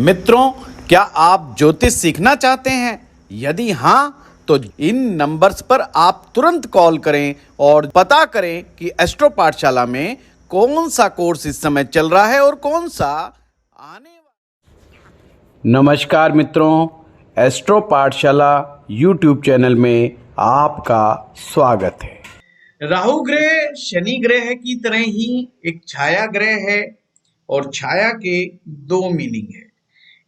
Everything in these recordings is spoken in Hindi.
मित्रों, क्या आप ज्योतिष सीखना चाहते हैं? यदि हाँ, तो इन नंबर्स पर आप तुरंत कॉल करें और पता करें कि एस्ट्रो पाठशाला में कौन सा कोर्स इस समय चल रहा है और कौन सा आने वाला। नमस्कार मित्रों, एस्ट्रो पाठशाला यूट्यूब चैनल में आपका स्वागत है। राहु ग्रह शनि ग्रह की तरह ही एक छाया ग्रह है और छाया के दो मीनिंग है।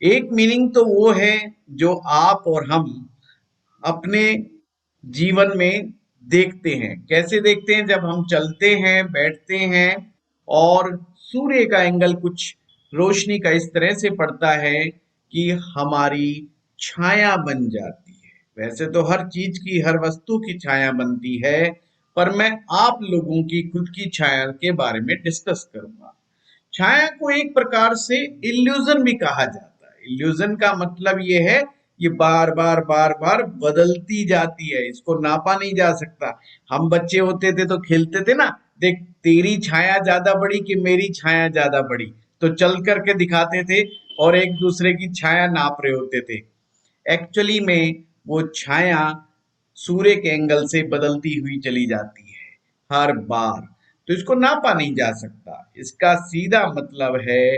एक मीनिंग तो वो है जो आप और हम अपने जीवन में देखते हैं। कैसे देखते हैं? जब हम चलते हैं, बैठते हैं और सूर्य का एंगल कुछ रोशनी का इस तरह से पड़ता है कि हमारी छाया बन जाती है। वैसे तो हर चीज की, हर वस्तु की छाया बनती है, पर मैं आप लोगों की खुद की छाया के बारे में डिस्कस करूंगा। छाया को एक प्रकार से इल्यूजन भी कहा जाता है। इल्यूजन का मतलब ये है, ये बार बार बदलती जाती है, इसको नापा नहीं जा सकता। हम बच्चे होते थे तो खेलते थे ना, देख तेरी छाया ज्यादा बड़ी कि मेरी छाया ज्यादा बड़ी, तो चल करके दिखाते थे और एक दूसरे की छाया नाप रहे होते थे। एक्चुअली में वो छाया सूर्य के एंगल से बदलती हुई चली जाती है हर बार, तो इसको नापा नहीं जा सकता। इसका सीधा मतलब है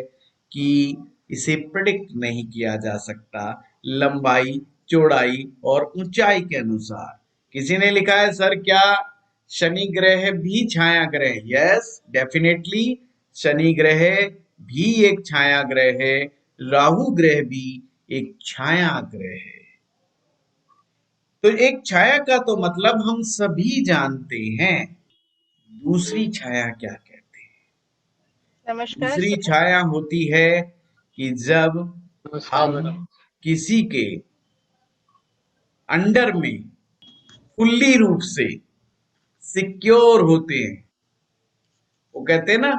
कि इसे प्रिडिक्ट नहीं किया जा सकता लंबाई, चौड़ाई और ऊंचाई के अनुसार। किसी ने लिखा है, सर क्या शनि ग्रह भी छाया ग्रह? यस, डेफिनेटली शनि ग्रह भी एक छाया ग्रह है, राहु ग्रह भी एक छाया ग्रह है। तो एक छाया का तो मतलब हम सभी जानते हैं। दूसरी छाया क्या कहते हैं? नमस्कार दूसरी सर। छाया होती है कि जब नमस्कार हम मैडम। किसी के अंडर में फुल्ली रूप से सिक्योर होते हैं। वो कहते हैं ना,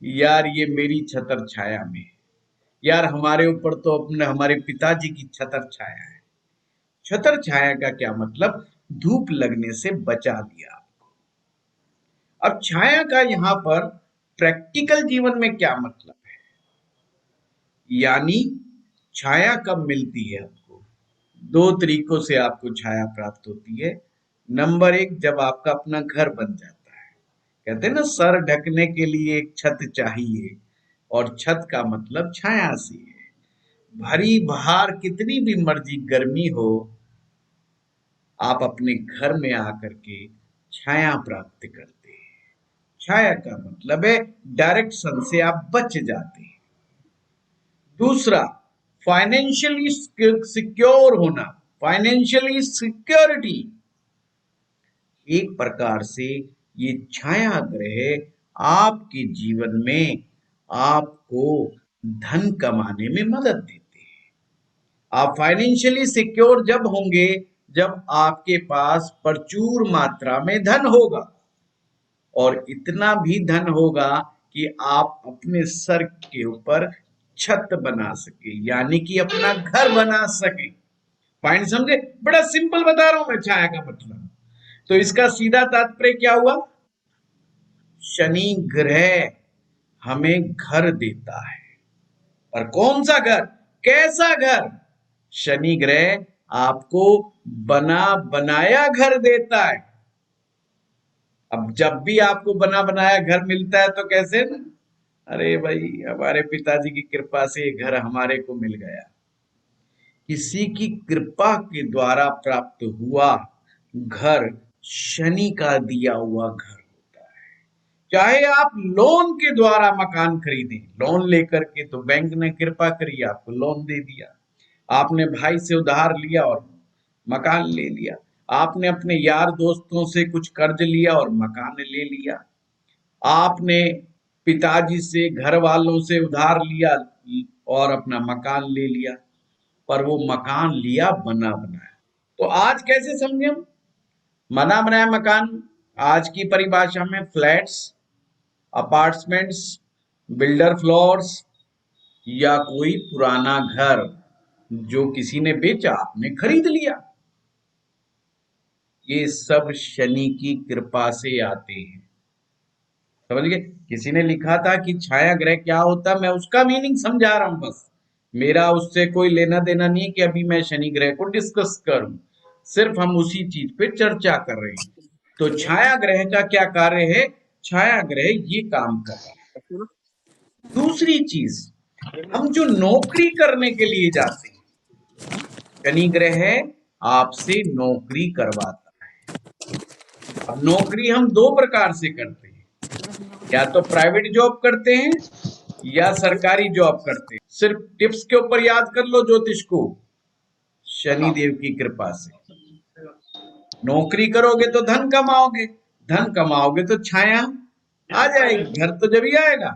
यार ये मेरी छतर छाया में, यार हमारे ऊपर तो अपने हमारे पिताजी की छतर छाया है। छतर छाया का क्या मतलब? धूप लगने से बचा दिया। अब छाया का यहाँ पर प्रैक्टिकल जीवन में क्या मतलब है? यानी छाया कब मिलती है आपको? दो तरीकों से आपको छाया प्राप्त होती है। नंबर एक, जब आपका अपना घर बन जाता है। कहते हैं ना, सर ढकने के लिए एक छत चाहिए, और छत का मतलब छाया से है। भरी बाहर कितनी भी मर्जी गर्मी हो, आप अपने घर में आकर के छाया प्राप्त करते हैं। छाया का मतलब है डायरेक्ट सन से आप बच जाते हैं। दूसरा, फाइनेंशियली सिक्योर होना, फाइनेंशियली सिक्योरिटी। एक प्रकार से ये छाया ग्रह आपके जीवन में आपको धन कमाने में मदद देते हैं। आप फाइनेंशियली सिक्योर जब होंगे जब आपके पास प्रचुर मात्रा में धन होगा, और इतना भी धन होगा कि आप अपने सर के ऊपर छत बना सके, यानी कि अपना घर बना सके। पॉइंट समझे? बड़ा सिंपल बता रहा हूं मैं छाया का मतलब। तो इसका सीधा तात्पर्य क्या हुआ? शनि ग्रह हमें घर देता है, पर कौन सा घर, कैसा घर? शनि ग्रह आपको बना बनाया घर देता है। अब जब भी आपको बना बनाया घर मिलता है तो कैसे ना, अरे भाई हमारे पिताजी की कृपा से ये घर हमारे को मिल गया। किसी की कृपा के द्वारा प्राप्त हुआ घर शनि का दिया हुआ घर होता है। चाहे आप लोन के द्वारा मकान खरीदें, लोन लेकर के, तो बैंक ने कृपा करी, आपको लोन दे दिया। आपने भाई से उधार लिया और मकान ले लिया। आपने अपने यार दोस्तों से कुछ कर्ज लिया और मकान ले लिया। आपने पिताजी से, घर वालों से उधार लिया और अपना मकान ले लिया, पर वो मकान लिया बना बनाया। तो आज कैसे समझे हम बना बनाया मकान? आज की परिभाषा में फ्लैट्स, अपार्टमेंट्स, बिल्डर फ्लोर्स, या कोई पुराना घर जो किसी ने बेचा, आपने खरीद लिया। ये सब शनि की कृपा से आते हैं। समझ गए? किसी ने लिखा था कि छाया ग्रह क्या होता है, मैं उसका मीनिंग समझा रहा हूं बस। मेरा उससे कोई लेना देना नहीं है कि अभी मैं शनि ग्रह को डिस्कस करूं, सिर्फ हम उसी चीज पे चर्चा कर रहे हैं। तो छाया ग्रह का क्या कार्य है? छाया ग्रह ये काम कर रहा है। दूसरी चीज, हम जो नौकरी करने के लिए जाते हैं, शनि ग्रह आपसे नौकरी करवाता है। अब नौकरी हम दो प्रकार से करते हैं, या तो प्राइवेट जॉब करते हैं या सरकारी जॉब करते हैं। सिर्फ टिप्स के ऊपर याद कर लो ज्योतिष को, शनि देव की कृपा से नौकरी करोगे तो धन कमाओगे, धन कमाओगे तो छाया आ जाएगी, घर तो जब ही आएगा।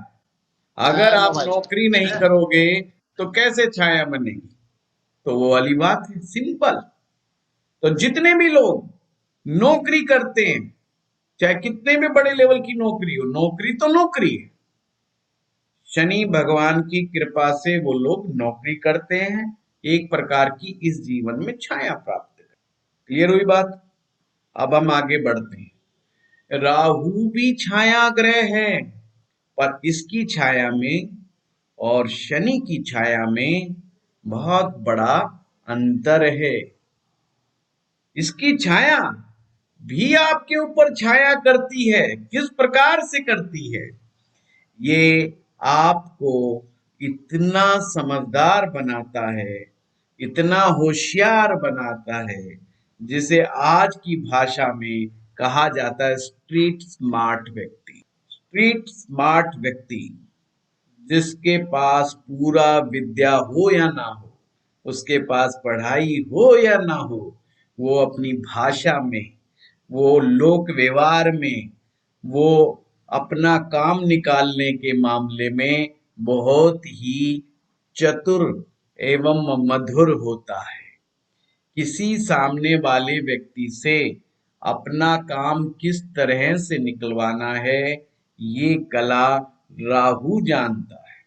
अगर आप नौकरी नहीं करोगे तो कैसे छाया बनेगी? तो वो वाली बात है, सिंपल। तो जितने भी लोग नौकरी करते हैं, चाहे कितने भी बड़े लेवल की नौकरी हो, नौकरी तो नौकरी है। शनि भगवान की कृपा से वो लोग नौकरी करते हैं, एक प्रकार की इस जीवन में छाया प्राप्त कर। क्लियर हुई बात? अब हम आगे बढ़ते हैं। राहु भी छाया ग्रह है, पर इसकी छाया में और शनि की छाया में बहुत बड़ा अंतर है। इसकी छाया भी आपके ऊपर छाया करती है। किस प्रकार से करती है? ये आपको इतना समझदार बनाता है, इतना होशियार बनाता है, जिसे आज की भाषा में कहा जाता है स्ट्रीट स्मार्ट व्यक्ति। स्ट्रीट स्मार्ट व्यक्ति, जिसके पास पूरा विद्या हो या ना हो, उसके पास पढ़ाई हो या ना हो, वो अपनी भाषा में, वो लोक व्यवहार में, वो अपना काम निकालने के मामले में बहुत ही चतुर एवं मधुर होता है। किसी सामने वाले व्यक्ति से अपना काम किस तरह से निकलवाना है, ये कला राहु जानता है।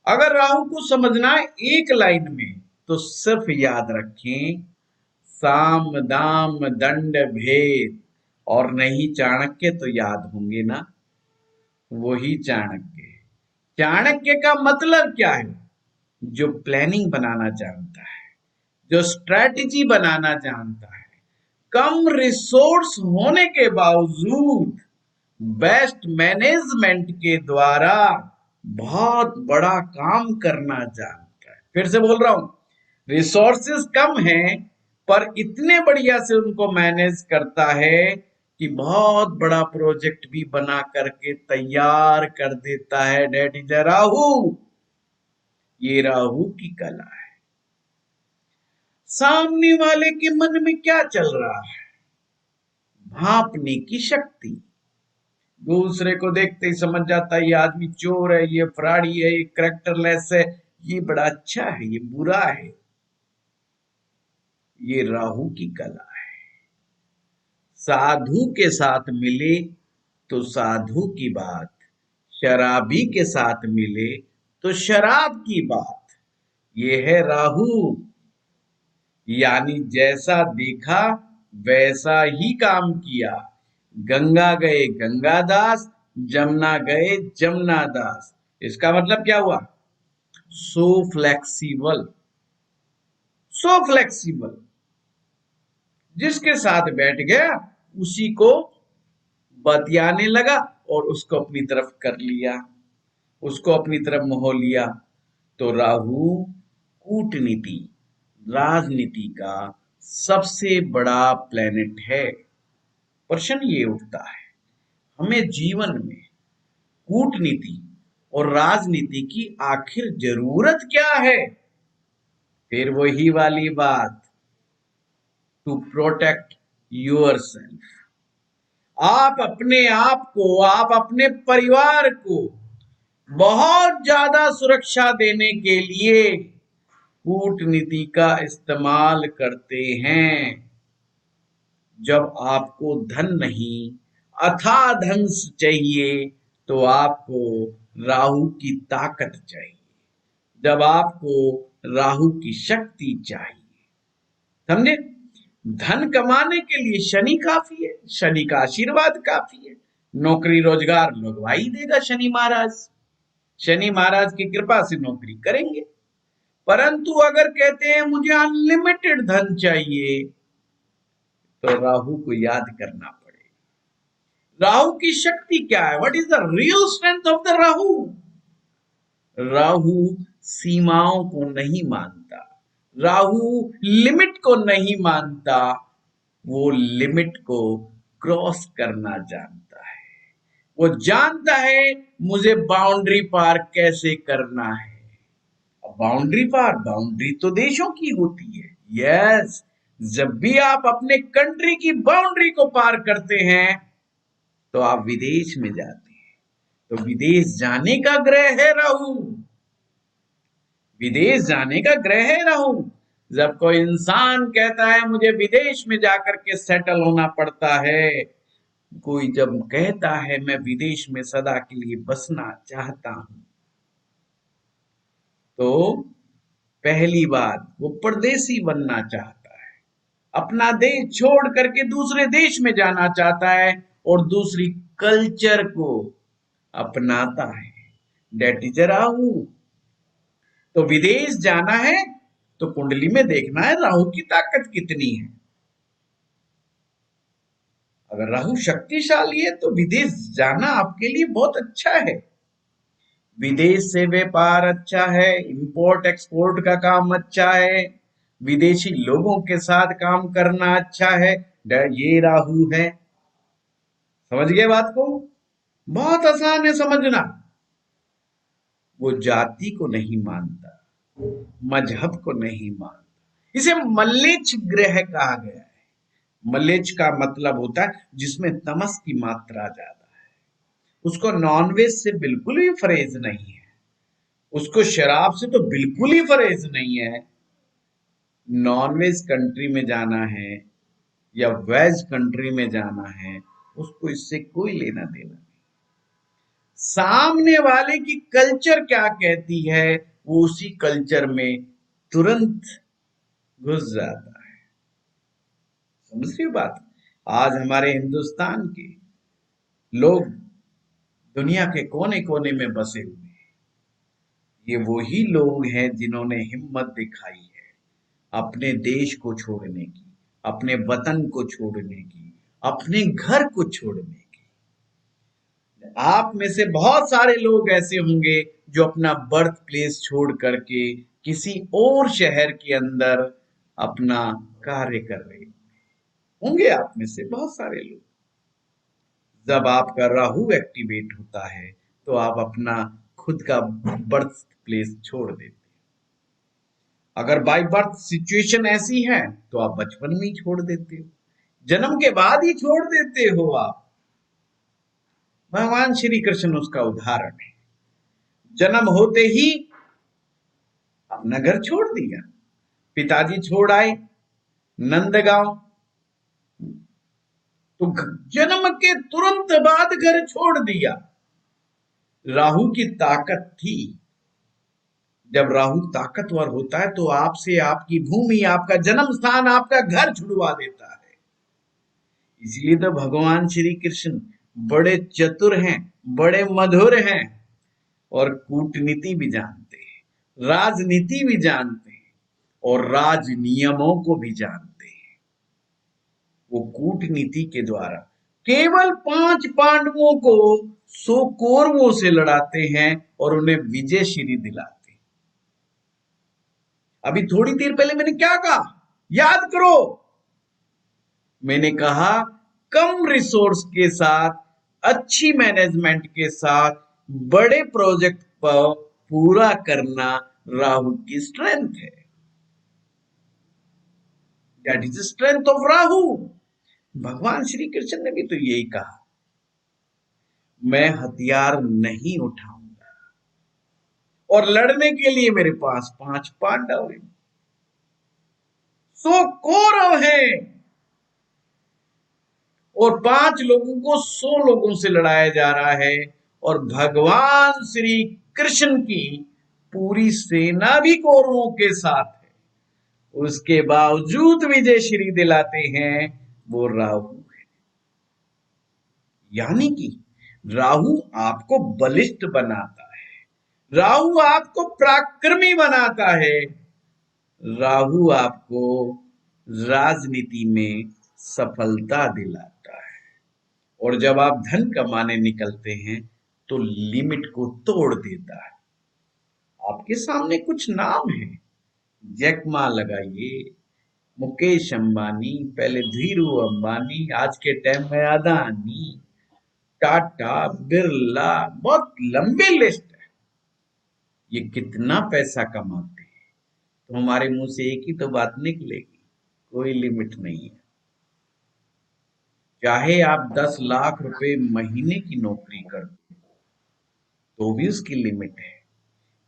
अगर राहु को समझना है एक लाइन में, तो सिर्फ याद रखें, साम दाम दंड भेद। और नहीं चाणक्य तो याद होंगे ना, वही चाणक्य। चाणक्य का मतलब क्या है? जो प्लानिंग बनाना जानता है, जो स्ट्रेटजी बनाना जानता है, कम रिसोर्स होने के बावजूद बेस्ट मैनेजमेंट के द्वारा बहुत बड़ा काम करना जानता है। फिर से बोल रहा हूं, रिसोर्सेस कम हैं, पर इतने बढ़िया से उनको मैनेज करता है कि बहुत बड़ा प्रोजेक्ट भी बना करके तैयार कर देता है। That is a Rahu. ये राहु की कला है। सामने वाले के मन में क्या चल रहा है, भांपने की शक्ति। दूसरे को देखते ही समझ जाता है ये आदमी चोर है, ये फ्रॉडी है, ये कैरेक्टरलेस है, ये बड़ा अच्छा है, ये बुरा है। ये राहु की कला है। साधु के साथ मिले तो साधु की बात, शराबी के साथ मिले तो शराब की बात। ये है राहु। यानी जैसा देखा वैसा ही काम किया। गंगा गए गंगादास, जमुना गए जमुनादास। इसका मतलब क्या हुआ? सो फ्लेक्सिबल, सो फ्लेक्सिबल। जिसके साथ बैठ गया उसी को बतियाने लगा और उसको अपनी तरफ कर लिया, उसको अपनी तरफ मोह लिया। तो राहु कूटनीति, राजनीति का सबसे बड़ा प्लेनेट है। प्रश्न ये उठता है, हमें जीवन में कूटनीति और राजनीति की आखिर जरूरत क्या है? फिर वही वाली बात, टू प्रोटेक्ट योरसेल्फ। आप अपने आप को, आप अपने परिवार को बहुत ज्यादा सुरक्षा देने के लिए कूटनीति का इस्तेमाल करते हैं। जब आपको धन नहीं, अथाह धन चाहिए, तो आपको राहु की ताकत चाहिए। जब आपको राहु की शक्ति चाहिए, समझे? धन कमाने के लिए शनि काफी है, शनि का आशीर्वाद काफी है। नौकरी रोजगार लगवा ही देगा शनि महाराज। शनि महाराज की कृपा से नौकरी करेंगे। परंतु अगर कहते हैं मुझे अनलिमिटेड धन चाहिए, तो राहु को याद करना पड़ेगा। राहु की शक्ति क्या है? What is the real strength of the Rahu? Rahu सीमाओं को नहीं मानता, राहु लिमिट को नहीं मानता, वो लिमिट को क्रॉस करना जानता है। वो जानता है मुझे बाउंड्री पार कैसे करना है। अब बाउंड्री तो देशों की होती है। यस, जब भी आप अपने कंट्री की बाउंड्री को पार करते हैं तो आप विदेश में जाते हैं। तो विदेश जाने का ग्रह है राहु, विदेश जाने का ग्रह है राहु। जब कोई इंसान कहता है मुझे विदेश में जाकर के सेटल होना पड़ता है, कोई जब कहता है मैं विदेश में सदा के लिए बसना चाहता हूं, तो पहली बात वो परदेसी बनना चाहता है, अपना देश छोड़ करके दूसरे देश में जाना चाहता है और दूसरी कल्चर को अपनाता है। That is Rahu. तो विदेश जाना है तो कुंडली में देखना है राहु की ताकत कितनी है। अगर राहु शक्तिशाली है तो विदेश जाना आपके लिए बहुत अच्छा है। विदेश से व्यापार अच्छा है, इंपोर्ट एक्सपोर्ट का काम अच्छा है, विदेशी लोगों के साथ काम करना अच्छा है। ये राहु है। समझ गए बात को? बहुत आसान है समझना। वो जाति को नहीं मानता, मजहब को नहीं मानता। इसे मल्लेच्छ ग्रह कहा गया है। मल्लेच्छ का मतलब होता है जिसमें तमस की मात्रा ज्यादा है। उसको नॉनवेज से बिल्कुल भी फरेज नहीं है, उसको शराब से तो बिल्कुल ही फरेज नहीं है। नॉनवेज कंट्री में जाना है या वेज कंट्री में जाना है, उसको इससे कोई लेना देना नहीं। सामने वाले की कल्चर क्या कहती है वो उसी कल्चर में तुरंत घुस जाता है। समझ रही हो बात? आज हमारे हिंदुस्तान के लोग दुनिया के कोने कोने में बसे हुए हैं। ये वही लोग हैं जिन्होंने हिम्मत दिखाई है अपने देश को छोड़ने की, अपने वतन को छोड़ने की, अपने घर को छोड़ने की। आप में से बहुत सारे लोग ऐसे होंगे जो अपना बर्थ प्लेस छोड़ करके किसी और शहर के अंदर अपना कार्य कर रहे होंगे। आप में से बहुत सारे लोग। जब आपका राहु एक्टिवेट होता है तो आप अपना खुद का बर्थ प्लेस छोड़ देते हैं। अगर बाय बर्थ सिचुएशन ऐसी है तो आप बचपन में ही छोड़ देते हो, जन्म के बाद ही छोड़ देते हो आप। भगवान श्री कृष्ण उसका उदाहरण है। जन्म होते ही अपना घर छोड़ दिया। पिताजी छोड़ आए नंदगांव, तो जन्म के तुरंत बाद घर छोड़ दिया। राहु की ताकत थी। जब राहु ताकतवर होता है तो आपसे आपकी भूमि, आपका जन्म स्थान, आपका घर छुड़वा देता है। इसलिए तो भगवान श्री कृष्ण बड़े चतुर हैं, बड़े मधुर हैं और कूटनीति भी जानते हैं, राजनीति भी जानते हैं और राज नियमों को भी जानते हैं। वो कूटनीति के द्वारा केवल 5 पांडवों को 100 कौरवों से लड़ाते हैं और उन्हें विजय श्री दिलाते हैं। अभी थोड़ी देर पहले मैंने क्या कहा याद करो। मैंने कहा कम रिसोर्स के साथ, अच्छी मैनेजमेंट के साथ बड़े प्रोजेक्ट पर पूरा करना राहु की स्ट्रेंथ है। That is strength of Rahu. भगवान श्री कृष्ण ने भी तो यही कहा, मैं हथियार नहीं उठाऊंगा और लड़ने के लिए मेरे पास 5 पांडव हैं, 100 कौरव हैं और 5 लोगों को 100 लोगों से लड़ाया जा रहा है। और भगवान श्री कृष्ण की पूरी सेना भी कौरवों के साथ है, उसके बावजूद विजय श्री दिलाते हैं वो राहु है। यानी कि राहु आपको बलिष्ठ बनाता है, राहु आपको पराक्रमी बनाता है। राहु आपको राजनीति में सफलता दिलाता है। और जब आप धन कमाने निकलते हैं तो लिमिट को तोड़ देता है। आपके सामने कुछ नाम है, जैक मा लगाइए, मुकेश अंबानी, पहले धीरू अंबानी, आज के टाइम में अदानी, टाटा, बिरला, बहुत लंबी लिस्ट है। ये कितना पैसा कमाते हैं तो हमारे मुंह से एक ही तो बात निकलेगी, कोई लिमिट नहीं है। चाहे आप 10 लाख रुपए महीने की नौकरी कर तो भी उसकी लिमिट है।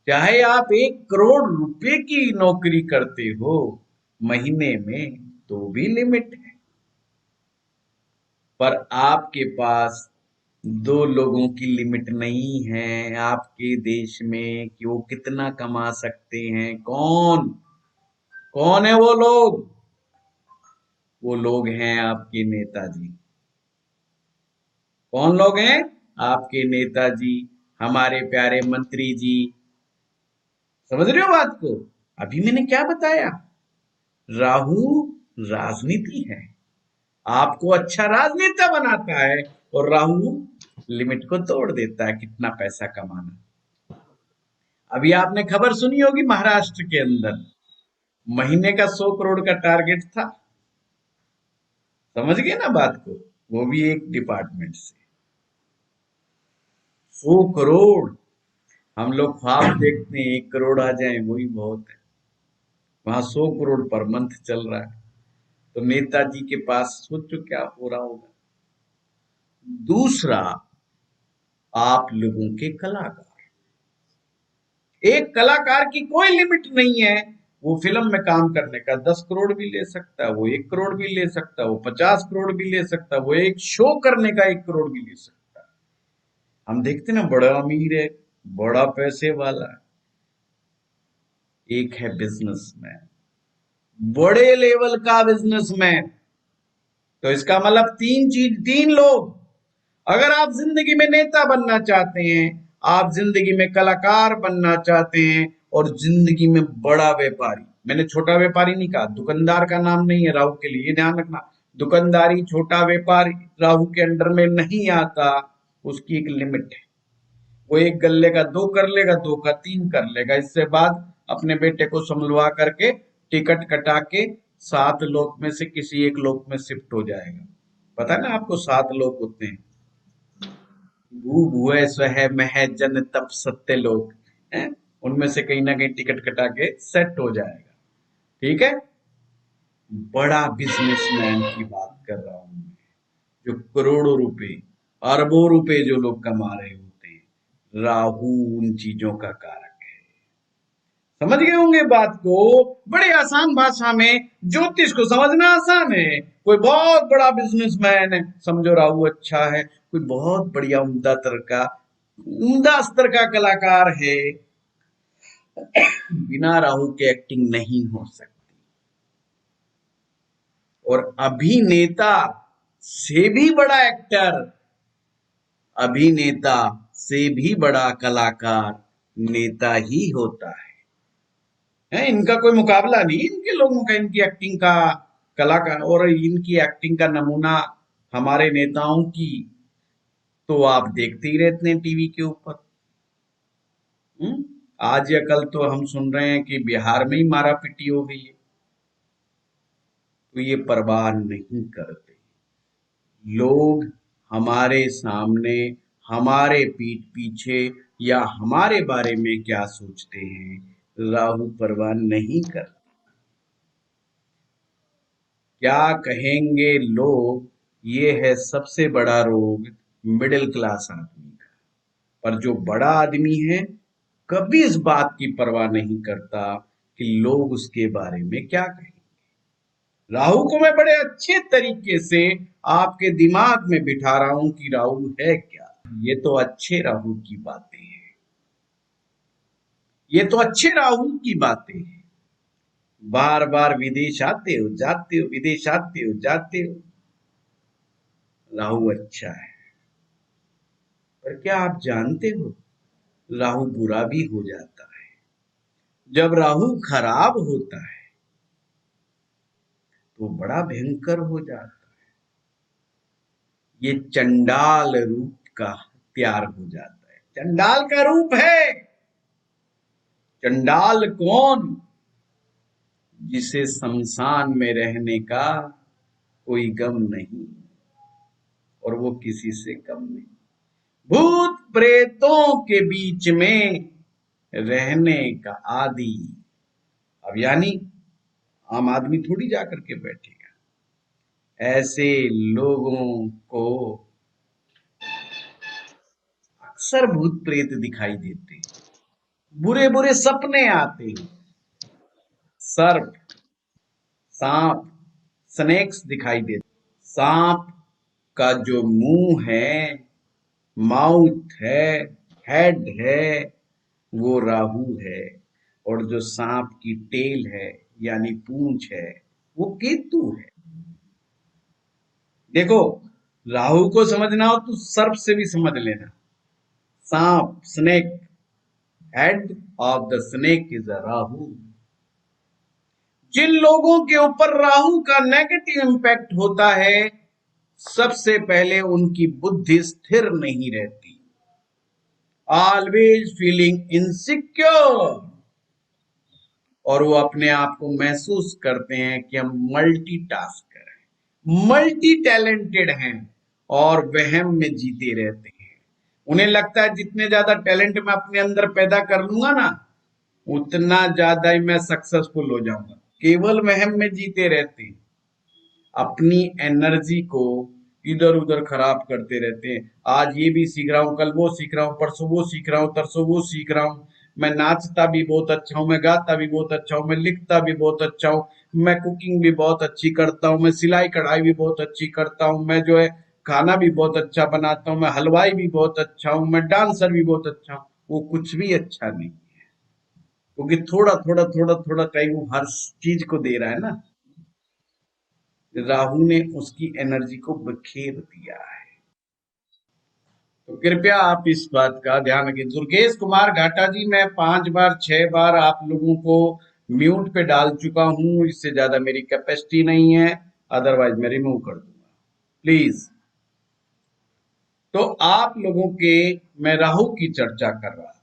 चाहे आप 1 करोड़ रुपए की नौकरी करते हो महीने में तो भी लिमिट है। पर आपके पास 2 लोगों की लिमिट नहीं है आपके देश में कि वो कितना कमा सकते हैं। कौन कौन है वो लोग? वो लोग हैं आपके नेताजी। कौन लोग हैं? आपके नेताजी, हमारे प्यारे मंत्री जी। समझ रहे हो बात को? अभी मैंने क्या बताया? राहु राजनीति है, आपको अच्छा राजनेता बनाता है, और राहु लिमिट को तोड़ देता है कितना पैसा कमाना। अभी आपने खबर सुनी होगी, महाराष्ट्र के अंदर महीने का 100 करोड़ का टारगेट था। समझ गए ना बात को? वो भी एक डिपार्टमेंट से 100 करोड़। हम लोग ख्वाब देखते हैं 1 करोड़ आ जाए वही बहुत है, वहां 100 करोड़ पर मंथ चल रहा है। तो नेताजी के पास सोचो क्या हो रहा होगा। दूसरा, आप लोगों के कलाकार, एक कलाकार की कोई लिमिट नहीं है। वो फिल्म में काम करने का 10 करोड़ भी ले सकता है, वो 1 करोड़ भी ले सकता है, वो 50 करोड़ भी ले सकता है, वो एक शो करने का 1 करोड़ भी ले सकता है। हम देखते ना, बड़ा अमीर है, बड़ा पैसे वाला है। एक है बिजनेसमैन, बड़े लेवल का बिजनेसमैन। तो इसका मतलब 3 लोग। अगर आप जिंदगी में नेता बनना चाहते हैं, आप जिंदगी में कलाकार बनना चाहते हैं, और जिंदगी में बड़ा व्यापारी, मैंने छोटा व्यापारी नहीं कहा, दुकानदार का नाम नहीं है राहु के लिए, ये ध्यान रखना। दुकानदारी, छोटा व्यापारी राहु के अंडर में नहीं आता। उसकी एक लिमिट है। वो एक गल्ले का 2 कर लेगा, 2 का 3 कर लेगा। इससे बाद अपने बेटे को संभलवा करके टिकट कटा के 7 लोक में से किसी एक लोक में शिफ्ट हो जाएगा। पता ना आपको 7 लोक होते हैं, भू भुवः स्वः मह जन तप सत्य लोक है। उनमें से कहीं ना कहीं टिकट कटा के सेट हो जाएगा। ठीक है, बड़ा बिजनेसमैन की बात कर रहा हूं मैं, जो करोड़ों रुपए, अरबों रुपए जो लोग कमा रहे होते हैं। राहु उन चीजों का कारक है। समझ गए होंगे बात को? बड़े आसान भाषा में, ज्योतिष को समझना आसान है। कोई बहुत बड़ा बिजनेसमैन है, समझो राहु अच्छा है। कोई बहुत बढ़िया उम्दा स्तर का कलाकार है, बिना राहु के एक्टिंग नहीं हो सकती। और अभिनेता से भी बड़ा एक्टर, अभिनेता से भी बड़ा कलाकार नेता ही होता है। इनका कोई मुकाबला नहीं, इनके लोगों का, इनकी एक्टिंग का, कलाकार, और इनकी एक्टिंग का नमूना हमारे नेताओं की तो आप देखते ही रहते हैं टीवी के ऊपर। आज या कल तो हम सुन रहे हैं कि बिहार में ही मारा पीटी हो गई है। तो ये परवाह नहीं करते लोग। हमारे सामने, हमारे पीठ पीछे या हमारे बारे में क्या सोचते हैं, राहु परवाह नहीं करते। क्या कहेंगे लोग, ये है सबसे बड़ा रोग मिडिल क्लास आदमी का। पर जो बड़ा आदमी है कभी इस बात की परवाह नहीं करता कि लोग उसके बारे में क्या कहेंगे। राहु को मैं बड़े अच्छे तरीके से आपके दिमाग में बिठा रहा हूं कि राहु है क्या। ये तो अच्छे राहु की बातें हैं, ये तो अच्छे राहु की बातें हैं। बार बार विदेश आते हो जाते हो, विदेश आते हो जाते हो। राहु अच्छा है, पर क्या आप जानते हो राहु बुरा भी हो जाता है। जब राहु खराब होता है तो बड़ा भयंकर हो जाता है। ये चंडाल रूप का हत्यार हो जाता है। चंडाल का रूप है। चंडाल कौन? जिसे शमशान में रहने का कोई गम नहीं और वो किसी से कम नहीं। भूत प्रेतों के बीच में रहने का आदि। अब यानी आम आदमी थोड़ी जा करके बैठेगा। ऐसे लोगों को अक्सर भूत प्रेत दिखाई देते हैं। बुरे बुरे सपने आते हैं। सर्प, सांप, स्नेक्स दिखाई देते। सांप का जो मुंह है, माउथ है, हेड है, वो राहु है। और जो सांप की टेल है यानी पूंछ है, वो केतु है। देखो, राहु को समझना हो तो सर्प से भी समझ लेना। सांप, snake, head of the snake is a Rahu. जिन लोगों के ऊपर राहु का नेगेटिव इंपैक्ट होता है, सबसे पहले उनकी बुद्धि स्थिर नहीं रहती। Always feeling insecure. और वो अपने आप को महसूस करते हैं कि हम मल्टीटास्कर हैं, मल्टी टैलेंटेड हैं और वहम में जीते रहते हैं। उन्हें लगता है जितने ज्यादा टैलेंट मैं अपने अंदर पैदा कर लूंगा ना, उतना ज्यादा ही मैं सक्सेसफुल हो जाऊंगा। केवल वहम में जीते रहते हैं। अपनी एनर्जी को इधर उधर खराब करते रहते हैं। आज ये भी सीख रहा हूँ, कल वो सीख रहा हूँ, परसों वो सीख रहा हूँ, तरसों वो सीख रहा हूँ। मैं नाचता भी बहुत अच्छा हूँ, मैं गाता भी बहुत अच्छा हूँ, मैं लिखता भी बहुत अच्छा हूँ, मैं कुकिंग भी बहुत अच्छी करता हूँ, मैं सिलाई कढ़ाई भी बहुत अच्छी करता हूँ, मैं जो है खाना भी बहुत अच्छा बनाता हूँ, मैं हलवाई भी बहुत अच्छा हूँ, मैं डांसर भी बहुत अच्छा हूँ। वो कुछ भी अच्छा नहीं है, क्योंकि थोड़ा थोड़ा थोड़ा थोड़ा टाइम वो हर चीज को दे रहा है ना। राहु ने उसकी एनर्जी को बखेर दिया है। तो कृपया आप इस बात का ध्यान रखें। दुर्गेश कुमार घाटा जी, मैं 5 बार 6 बार आप लोगों को म्यूट पे डाल चुका हूं। इससे ज्यादा मेरी कैपेसिटी नहीं है, अदरवाइज मैं रिमूव कर दूंगा, प्लीज। तो आप लोगों के मैं राहु की चर्चा कर रहा था।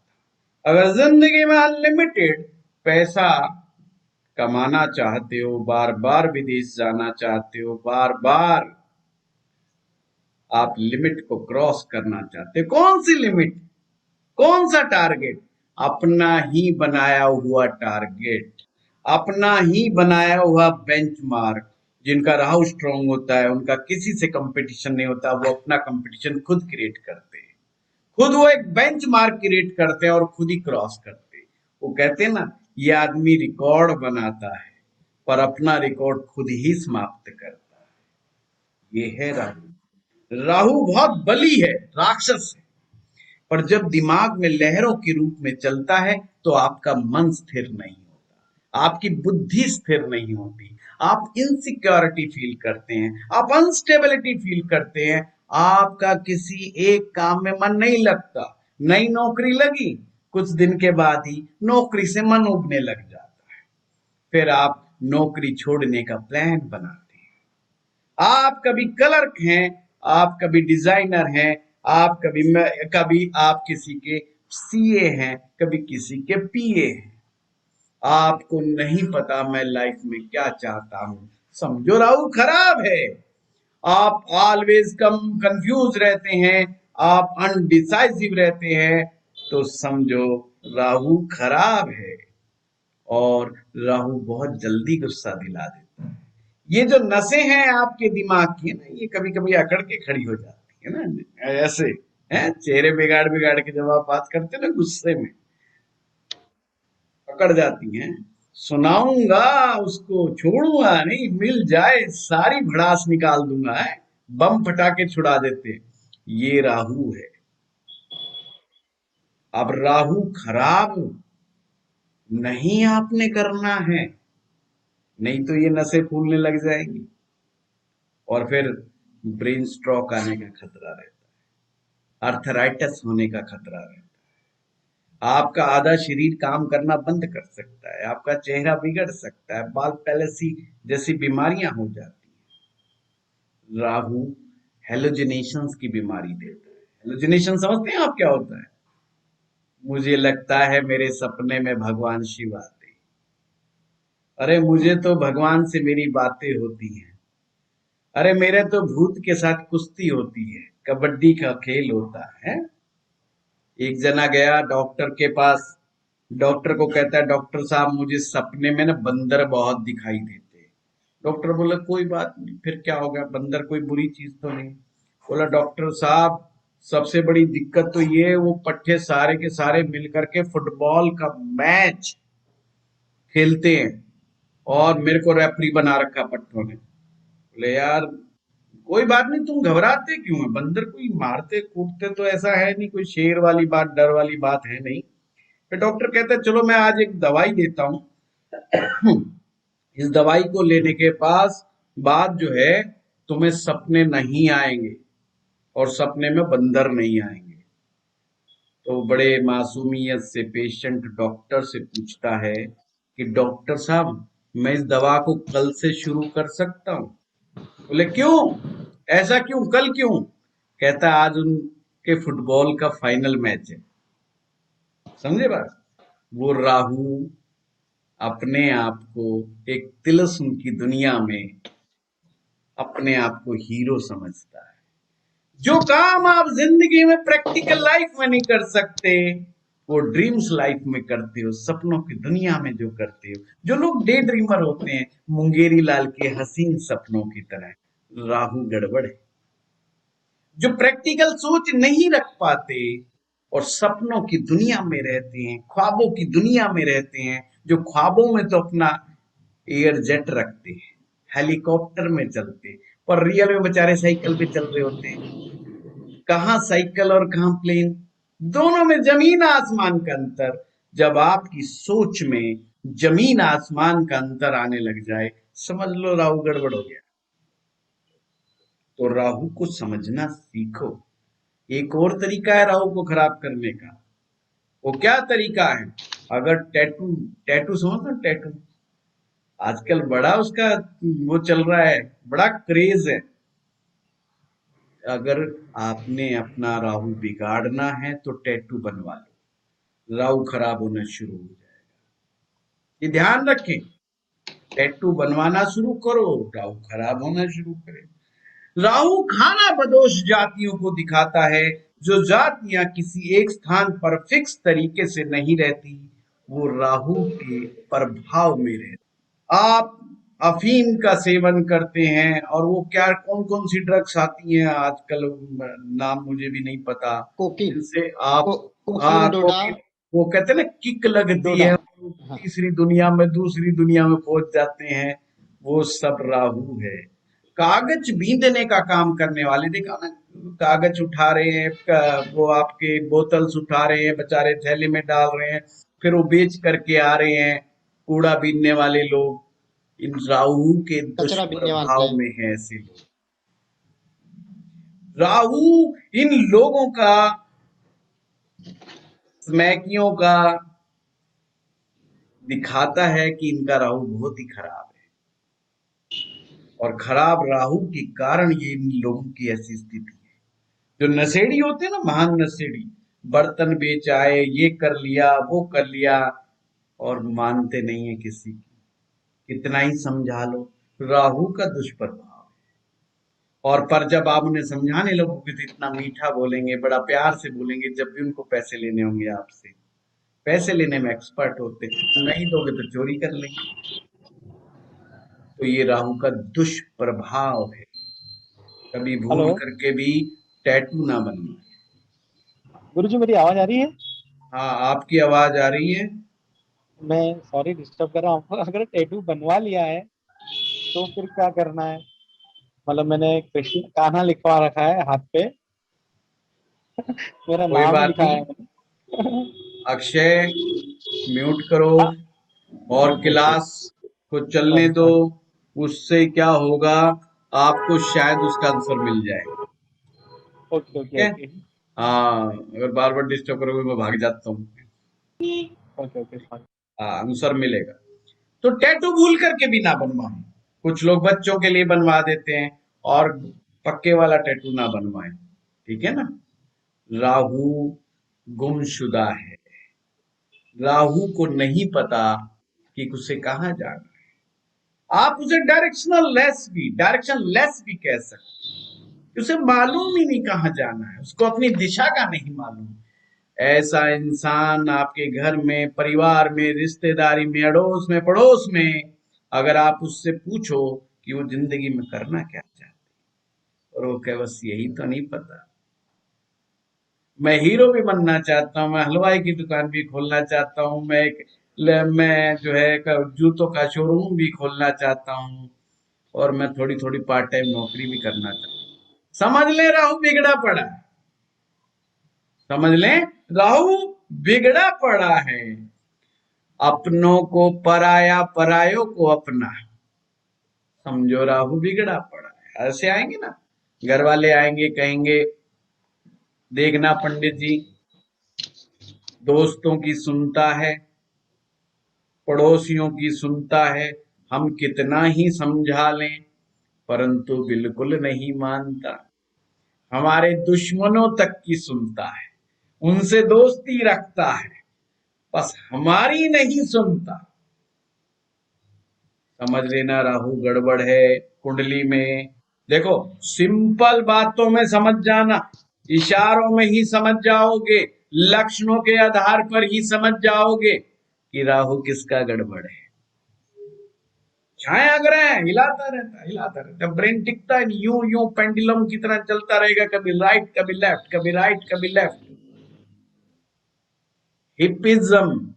अगर जिंदगी में अनलिमिटेड पैसा कमाना चाहते हो, बार बार विदेश जाना चाहते हो, बार बार आप लिमिट को क्रॉस करना चाहते हो, कौन सी लिमिट, कौन सा टारगेट? अपना ही बनाया हुआ टारगेट, अपना ही बनाया हुआ बेंचमार्क। जिनका राहु स्ट्रांग होता है उनका किसी से कंपटीशन नहीं होता, वो अपना कंपटीशन खुद क्रिएट करते हैं। खुद वो एक बेंचमार्क क्रिएट करते हैं और खुद ही क्रॉस करते हैं। वो कहते हैं ना, ये आदमी रिकॉर्ड बनाता है पर अपना रिकॉर्ड खुद ही समाप्त करता है। ये है राहु। राहु बहुत बली है, राक्षस है। पर जब दिमाग में लहरों के रूप में चलता है तो आपका मन स्थिर नहीं होता, आपकी बुद्धि स्थिर नहीं होती, आप इनसिक्योरिटी फील करते हैं, आप अनस्टेबिलिटी फील करते हैं, आपका किसी एक काम में मन नहीं लगता। नई नौकरी लगी, कुछ दिन के बाद ही नौकरी से मन उबने लग जाता है। फिर आप नौकरी छोड़ने का प्लान बनाते हैं। आप कभी क्लर्क हैं, आप कभी डिजाइनर हैं, आप कभी आप किसी के सीए हैं, कभी किसी के पीए हैं। आपको नहीं पता मैं लाइफ में क्या चाहता हूं। समझो राहु खराब है। आप ऑलवेज कम कंफ्यूज रहते हैं, आप अनडिसाइसिव रहते हैं, तो समझो राहु खराब है। और राहु बहुत जल्दी गुस्सा दिला देता है। ये जो नसें हैं आपके दिमाग की ना, ये कभी कभी अकड़ के खड़ी हो जाती है ना, ऐसे है चेहरे बिगाड़ बिगाड़ के जब आप बात करते हैं ना गुस्से में, पकड़ जाती हैं। सुनाऊंगा उसको, छोड़ूंगा नहीं, मिल जाए सारी भड़ास निकाल दूंगा, है बम फटाके छुड़ा देते। ये राहु है। अब राहु खराब नहीं आपने करना है, नहीं तो ये नसें फूलने लग जाएंगी और फिर ब्रेन स्ट्रोक आने का खतरा रहता है, अर्थराइटिस होने का खतरा रहता है। आपका आधा शरीर काम करना बंद कर सकता है, आपका चेहरा बिगड़ सकता है, बाल पैलेसी जैसी बीमारियां हो जाती हैं। राहु हेलोजिनेशंस की बीमारी देता है। हेलोजिनेशन समझते हैं आप क्या होता है? मुझे लगता है मेरे सपने में भगवान शिव आते हैं। अरे मुझे तो भगवान से मेरी बातें होती हैं। अरे मेरे तो भूत के साथ कुश्ती होती है, कबड्डी का खेल होता है। एक जना गया डॉक्टर के पास, डॉक्टर को कहता है डॉक्टर साहब मुझे सपने में ना बंदर बहुत दिखाई देते हैं। डॉक्टर बोला कोई बात नहीं, फिर क्या हो गया, बंदर कोई बुरी चीज तो नहीं। बोला डॉक्टर साहब सबसे बड़ी दिक्कत तो ये है वो पट्टे सारे के सारे मिलकर के फुटबॉल का मैच खेलते हैं और मेरे को रेफरी बना रखा पट्टों ने। बोले यार कोई बात नहीं, तुम घबराते क्यों है, बंदर कोई मारते कूटते तो ऐसा है नहीं, कोई शेर वाली बात डर वाली बात है नहीं। फिर डॉक्टर कहता है चलो मैं आज एक दवाई देता हूँ, इस दवाई को लेने के पास बाद जो है तुम्हें सपने नहीं आएंगे और सपने में बंदर नहीं आएंगे। तो बड़े मासूमियत से पेशेंट डॉक्टर से पूछता है कि डॉक्टर साहब मैं इस दवा को कल से शुरू कर सकता हूँ? बोले क्यों, ऐसा क्यों, कल क्यों? कहता आज उनके फुटबॉल का फाइनल मैच है। समझे बात? वो राहु अपने आप को एक तिलस्म की दुनिया में अपने आप को हीरो समझता है। जो काम आप जिंदगी में प्रैक्टिकल लाइफ में नहीं कर सकते वो ड्रीम्स लाइफ में करते हो, सपनों की दुनिया में जो करते हो। जो लोग डे ड्रीमर होते हैं मुंगेरी लाल के हसीन सपनों की तरह, राहु गड़बड़ है। जो प्रैक्टिकल सोच नहीं रख पाते और सपनों की दुनिया में रहते हैं, ख्वाबों की दुनिया में रहते हैं, जो ख्वाबों में तो अपना एयर जेट रखते हैं, हेलीकॉप्टर में चलते, पर रियल में बेचारे साइकिल पे चल रहे होते हैं। कहाँ साइकिल और कहाँ प्लेन, दोनों में जमीन आसमान का अंतर। जब आपकी सोच में जमीन आसमान का अंतर आने लग जाए समझ लो राहु गड़बड़ हो गया। तो राहु को समझना सीखो। एक और तरीका है राहु को खराब करने का। वो क्या तरीका है? अगर टैटू, टैटू समझ लो, टैटू आजकल बड़ा उसका वो चल रहा है, बड़ा क्रेज है। अगर आपने अपना राहु बिगाड़ना है तो टैटू बनवा लो, राहु खराब होना शुरू हो जाएगा। ये ध्यान रखें, टैटू बनवाना शुरू करो, राहु खराब होना शुरू करे। राहु खाना बदोश जातियों को दिखाता है। जो जातियां किसी एक स्थान पर फिक्स तरीके से नहीं रहती वो राहु के प्रभाव में रहती। आप अफीम का सेवन करते हैं और वो क्या कौन कौन सी ड्रग्स आती हैं आजकल, नाम मुझे भी नहीं पता, कोकीन जिनसे आप, कोकीन हाँ डोडा कोकीन, वो कहते हैं ना किक लगती डोडा। है, हाँ। तीसरी दुनिया में दूसरी दुनिया में पहुंच जाते हैं, वो सब राहु है। कागज बींदने का काम करने वाले, देखा ना, कागज उठा रहे हैं, वो आपके बोतल्स उठा रहे हैं, बेचारे थैले में डाल रहे हैं, फिर वो बेच करके आ रहे हैं, कूड़ा बीनने वाले लोग। इन राहु के कचरा बीनने वाले। दुष्प्रभाव में है ऐसे लोग। राहु इन लोगों का, स्मैकियों का दिखाता है कि इनका राहु बहुत ही खराब है और खराब राहु के कारण ये इन लोगों की ऐसी स्थिति है। जो नशेड़ी होते हैं ना, महान नशेड़ी, बर्तन बेच आए, ये कर लिया वो कर लिया और मानते नहीं है किसी की, कितना ही समझा लो, राहु का दुष्प्रभाव है। और पर जब आप उन्हें समझाने लगोगे तो इतना मीठा बोलेंगे, बड़ा प्यार से बोलेंगे, जब भी उनको पैसे लेने होंगे आपसे, पैसे लेने में एक्सपर्ट होते, नहीं दोगे तो चोरी कर लेंगे। तो ये राहु का दुष्प्रभाव है। कभी हेलो भूल करके भी टैटू ना बनवाए। गुरुजी, मेरी आवाज आ रही है? हाँ आपकी आवाज आ रही है। मैं सॉरी डिस्टर्ब कर रहा हूँ। अगर टैटू बनवा लिया है तो फिर क्या करना है? मतलब मैंने कृष्ण कान्हा लिखवा रखा है हाथ पे, मेरा कोई नाम बात लिखा नहीं, है। अक्षय म्यूट करो हाँ, और ओके ओके। क्लास को चलने सॉरी दो। सॉरी। उससे क्या होगा, आपको शायद उसका आंसर मिल जाए। ओके ठीक ओके है, ओके। हाँ अगर बार बार डिस्टर्ब करोगे मैं भाग जाता हूँ। Okay okay sorry. आंसर मिलेगा। तो टैटू भूल करके भी ना बनवाएं। कुछ लोग बच्चों के लिए बनवा देते हैं और पक्के वाला टैटू ना बनवाएं। ठीक है ना। राहु गुमशुदा है। राहु को नहीं पता कि उसे कहाँ जाना है। आप उसे डायरेक्शन लेस भी कह सकते हैं। उसे मालूम ही नहीं कहाँ जाना है, उसको अपनी दिशा का नहीं मालूम। ऐसा इंसान आपके घर में, परिवार में, रिश्तेदारी में, अड़ोस में, पड़ोस में, अगर आप उससे पूछो कि वो जिंदगी में करना क्या चाहता है, और वो कहे बस यही तो नहीं पता, मैं हीरो भी बनना चाहता हूँ, मैं हलवाई की दुकान भी खोलना चाहता हूँ, मैं जो है जूतों का शोरूम भी खोलना चाहता हूँ, और मैं थोड़ी थोड़ी पार्ट टाइम नौकरी भी करना चाहता हूँ, समझ ले राहु बिगड़ा पड़ा है। समझ लें, राहु बिगड़ा पड़ा है। अपनों को पराया, परायों को अपना। समझो राहु बिगड़ा पड़ा है। ऐसे आएंगे ना, घर वाले आएंगे, कहेंगे देखना पंडित जी, दोस्तों की सुनता है, पड़ोसियों की सुनता है, हम कितना ही समझा लें परंतु बिल्कुल नहीं मानता। हमारे दुश्मनों तक की सुनता है, उनसे दोस्ती रखता है, बस हमारी नहीं सुनता। समझ लेना राहु गड़बड़ है कुंडली में। देखो, सिंपल बातों में समझ जाना, इशारों में ही समझ जाओगे, लक्षणों के आधार पर ही समझ जाओगे कि राहु किसका गड़बड़ है। छाया ग्रह हिलाता रहता है, ब्रेन टिकता है, यूं यूं पेंडुलम की तरह चलता रहेगा, कभी राइट कभी लेफ्ट, कभी राइट कभी लेफ्ट। हिपिज्म,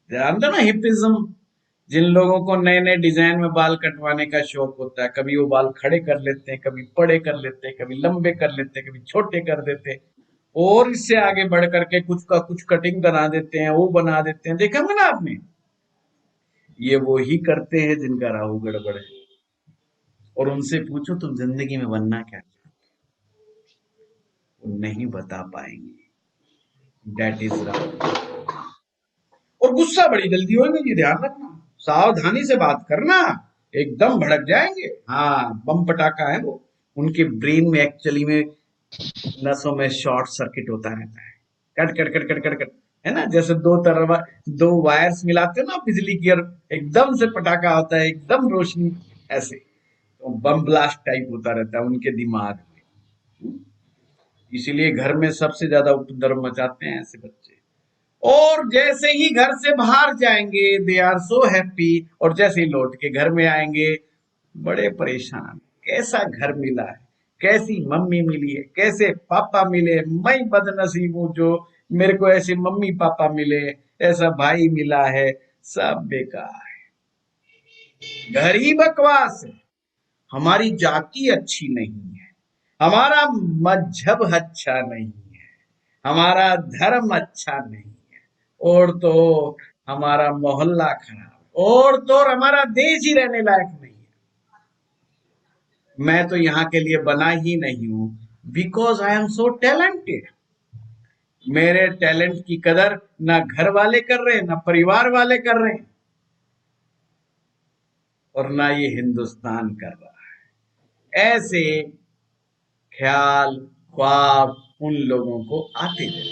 जानते हो ना हिपिज्म? जिन लोगों को नए नए डिजाइन में बाल कटवाने का शौक होता है, कभी वो बाल खड़े कर लेते हैं, कभी बड़े कर लेते हैं, कभी लंबे कर लेते हैं, कभी छोटे कर देते हैं, और इससे आगे बढ़ करके कुछ का कुछ कटिंग बना देते हैं, वो बना देते हैं। देखा होगा ना आपने? ये वो ही करते हैं जिनका राहु गड़बड़ है। और उनसे पूछो तुम जिंदगी में बनना क्या चाहते हो, वो नहीं बता पाएंगे। That is Rahu. और गुस्सा बड़ी जल्दी होगा, ये ध्यान रखना, सावधानी से बात करना, एकदम भड़क जाएंगे। हाँ, बम पटाखा है वो। उनके ब्रेन में एक्चुअली में नसों में शॉर्ट सर्किट होता रहता है, cut cut cut cut cut cut, है ना? जैसे दो वायर्स मिलाते हो ना बिजली की, और एकदम से पटाखा होता है, एकदम रोशनी, ऐसे तो बम ब्लास्ट टाइप होता रहता है उनके दिमाग में। इसीलिए घर में सबसे ज्यादा उपद्रव मचाते हैं ऐसे बच्चे। और जैसे ही घर से बाहर जाएंगे दे आर सो हैप्पी, और जैसे ही लौट के घर में आएंगे बड़े परेशान, कैसा घर मिला है, कैसी मम्मी मिली है, कैसे पापा मिले, मैं बदनसीब हूं जो मेरे को ऐसे मम्मी पापा मिले, ऐसा भाई मिला है, सब बेकार है, घर ही बकवास है, हमारी जाति अच्छी नहीं है, हमारा मजहब अच्छा नहीं है, हमारा धर्म अच्छा नहीं है, और तो हमारा मोहल्ला खराब, और तो हमारा देश ही रहने लायक नहीं है। मैं तो यहाँ के लिए बना ही नहीं हूं, because I am so talented. मेरे टैलेंट की कदर ना घर वाले कर रहे हैं, ना परिवार वाले कर रहे हैं, और ना ये हिंदुस्तान कर रहा है। ऐसे ख्याल, ख्वाब उन लोगों को आते रहते हैं।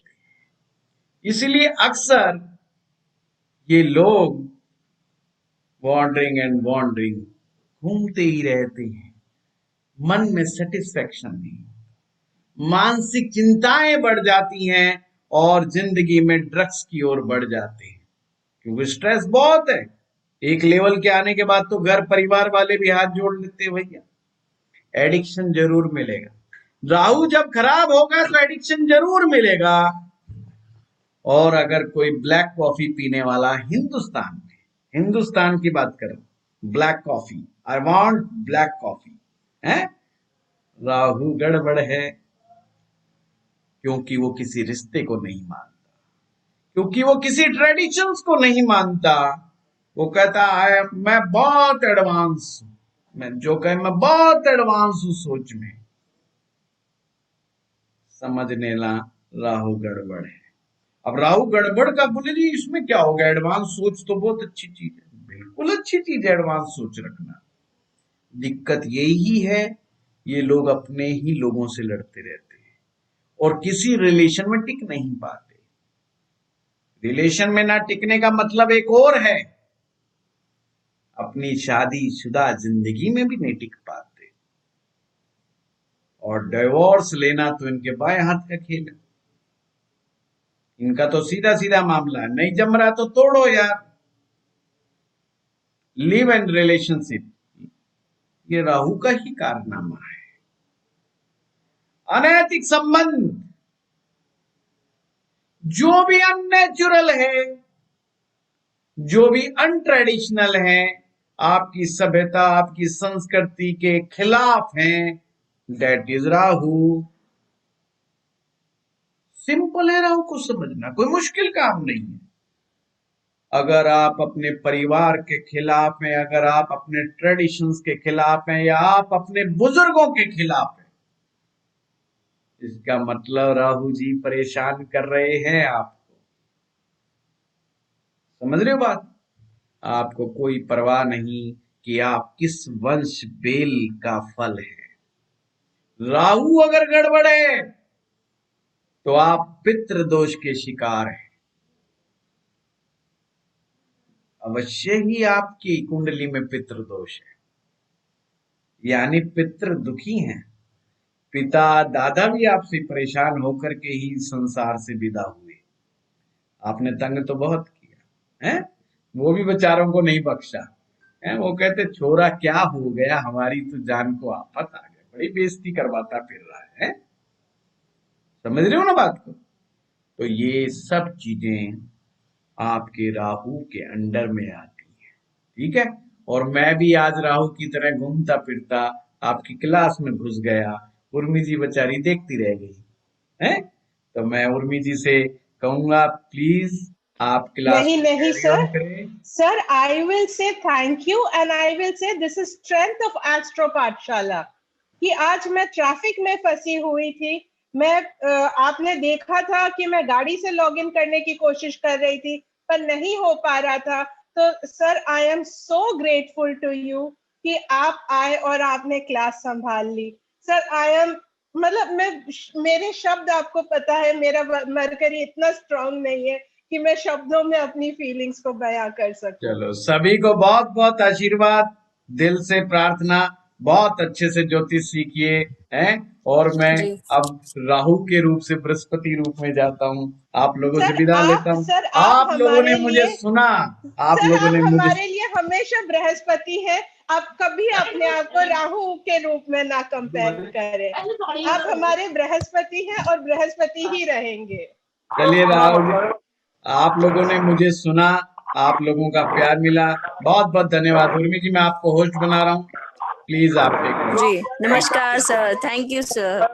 इसलिए अक्सर ये लोग वॉन्डरिंग एंड वॉन्डरिंग, घूमते ही रहते हैं, मन में सेटिस्फेक्शन नहीं, मानसिक चिंताएं बढ़ जाती हैं, और जिंदगी में ड्रग्स की ओर बढ़ जाते हैं, क्योंकि स्ट्रेस बहुत है। एक लेवल के आने के बाद तो घर परिवार वाले भी हाथ जोड़ लेते हैं, भैया एडिक्शन जरूर मिलेगा। राहु जब खराब होगा तो एडिक्शन जरूर मिलेगा। और अगर कोई ब्लैक कॉफी पीने वाला हिंदुस्तान की बात करो, black coffee, I want black coffee, है राहु गड़बड़ है, क्योंकि वो किसी रिश्ते को नहीं मानता, क्योंकि वो किसी ट्रेडिशंस को नहीं मानता। वो कहता है मैं बहुत एडवांस हूं, मैं जो कहे मैं बहुत एडवांस हूं सोच में। समझने ला राहु गड़बड़ है। अब राहु गड़बड़ का बोले जी इसमें क्या होगा, एडवांस सोच तो बहुत अच्छी चीज है, बिल्कुल अच्छी चीज है एडवांस सोच रखना। दिक्कत यही है, ये लोग अपने ही लोगों से लड़ते रहते हैं और किसी रिलेशन में टिक नहीं पाते। रिलेशन में ना टिकने का मतलब एक और है, अपनी शादीशुदा जिंदगी में भी नहीं टिक पाते। और डिवोर्स लेना तो इनके बाएं हाथ का खेल है। इनका तो सीधा सीधा मामला है, नहीं जम रहा तो तोड़ो यार। लिव एंड रिलेशनशिप, ये राहु का ही कारनामा है। अनैतिक संबंध, जो भी अननेचुरल है, जो भी अनट्रेडिशनल है, आपकी सभ्यता आपकी संस्कृति के खिलाफ हैं, दैट इज राहु। सिंपल है राहु को समझना, कोई मुश्किल काम नहीं है। अगर आप अपने परिवार के खिलाफ हैं, अगर आप अपने ट्रेडिशंस के खिलाफ हैं, या आप अपने बुजुर्गों के खिलाफ हैं, इसका मतलब राहु जी परेशान कर रहे हैं आपको। समझ रहे हो बात? आपको कोई परवाह नहीं कि आप किस वंश बेल का फल है। राहु अगर गड़बड़ है तो आप पितृ दोष के शिकार हैं। अवश्य ही आपकी कुंडली में पितृ दोष है, यानी पितृ दुखी हैं। पिता दादा भी आपसे परेशान होकर के ही संसार से विदा हुए। आपने तंग तो बहुत किया है, वो भी बेचारों को नहीं बख्शा है। वो कहते छोरा क्या हो गया, हमारी तो जान को आफत आ गई, बड़ी बेइज्जती करवाता फिर रहा है। समझ रहे हो ना बात को? तो ये सब चीजें आपके राहु के अंडर में आती है, ठीक है। और मैं भी आज राहु की तरह घूमता फिरता आपकी क्लास में घुस गया, उर्मी जी बेचारी देखती रह गई है। तो मैं उर्मी जी से कहूंगा प्लीज आप क्लास नहीं में नहीं कैरी सर, ऑन करें। Sir I will say thank you and I will say this is strength of astro पाठशाला कि आज मैं ट्रैफिक में फंसी हुई थी। मैं आपने देखा था कि मैं गाड़ी से लॉगिन करने की कोशिश कर रही थी पर नहीं हो पा रहा था। तो sir I am so grateful to you कि आप आए और आपने क्लास संभाल ली। सर आई एम मतलब मेरे शब्द, आपको पता है मेरा मरकरी इतना स्ट्रांग नहीं है कि मैं शब्दों में अपनी फीलिंग्स को बयां कर सकूं। चलो सभी को बहुत बहुत आशीर्वाद, दिल से प्रार्थना, बहुत अच्छे से ज्योतिष सीखिए हैं। और मैं जी अब राहु के रूप से बृहस्पति रूप में जाता हूँ, आप लोगों से विदा लेता हूँ। सर आप लोगों ने हमारे मुझे लिए सुना, आप सर लोगों आप ने मुझे हमारे लिए हमेशा बृहस्पति है। आप कभी अपने आप को राहु के रूप में ना कंपेयर करें। आप हमारे बृहस्पति हैं और बृहस्पति ही रहेंगे। चलिए राहुल जी, आप लोगों ने मुझे सुना, आप लोगों का प्यार मिला, बहुत बहुत धन्यवाद। उर्मी जी मैं आपको होस्ट बना रहा हूँ, प्लीज आप टेक जी नमस्कार सर, थैंक यू सर।